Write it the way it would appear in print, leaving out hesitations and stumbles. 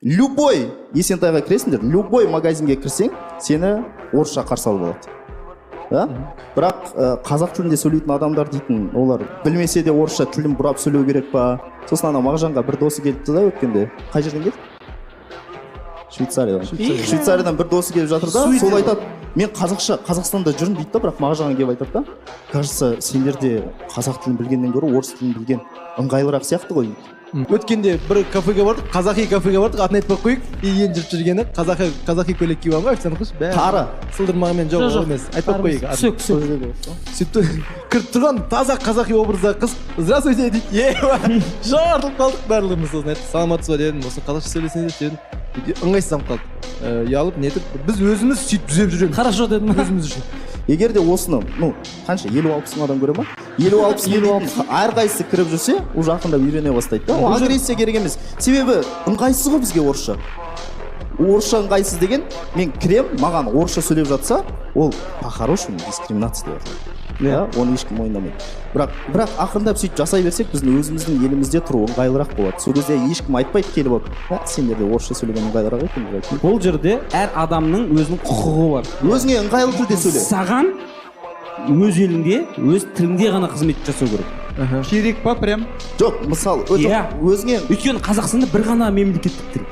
любой Есентайға кіресіңдер, любой магазинге кірсең, сені орысша қарсы алып алады. Да? Бірақ қазақ тілінде сөйлейтін адамдар дейтін, олар білмесе де орысша тілін бұрап сөйлеу керек па? Сосын ана мағжанға бір досы келіпті да өткенде. Қай жерден келді? Швейцариядан бір досы келіп жатыр да, сол айтады, мен Қазақстанда жүрмін дейді да, бірақ мағжанға келіп айтады да, кажется, сендерде қазақ тілін білгеннен гөрі орыс тілін білген ыңғайлырақ сияқты ғой дейді. Өткенде бір кафеге бардық, қазақи кафеге бардық, атын айтпай қойып, ең жүріп жүргені қазақи көйлек киіп алған, официант қойшы, бәрі. Тары. Сылдырмағымен жоқ емес, айтпай қойып. Түсік. Сөйтіп кіріп тұрған таза қазақи образда қыз, здравствуйте дейді, жарылып қалдық барлығымыз. Сосын айтты, саламатсыз ба дедім, осы қазақша сөйлесеңіздер дедім. Ыңғайсызданып қалдық. Ұялып нетіп, біз өзіміз сөйтіп түзеп жүреміз. Хорошо дедім. Өзіміз үшін. Егер де осыны, қанша 50-60 адам көре ма? 50-60 әрқайсысы кіріп жүрсе, уже ақырындап үйрене бастайды да. Агрессия керек емес. Себебі ыңғайсыз ғой бізге орысша. Орысша ыңғайсыз деген, мен кірем, маған орысша сөйлеп жатса, ол по-хорошему дискриминация деп аталады. Ja, оны ешкім мойындамайды. Бірақ ақырындап сөйтіп жасай берсек, біздің өзіміздің елімізде тұру ыңғайлырақ болады. Сол кезде ешкім айтпайды келіп алып, сендерде орысша сөйлеген ыңғайлырақ екен деп айтады. Бұл жерде әр адамның өзінің құқығы бар. Өзіңе ыңғайлы тілде сөйле. Саған өз еліңде, өз тіліңде ғана қызмет жасау керек. Керек па прям? Жоқ, мысалы, өзіңе өйткені Қазақстанда бір ғана мемлекеттік тіл.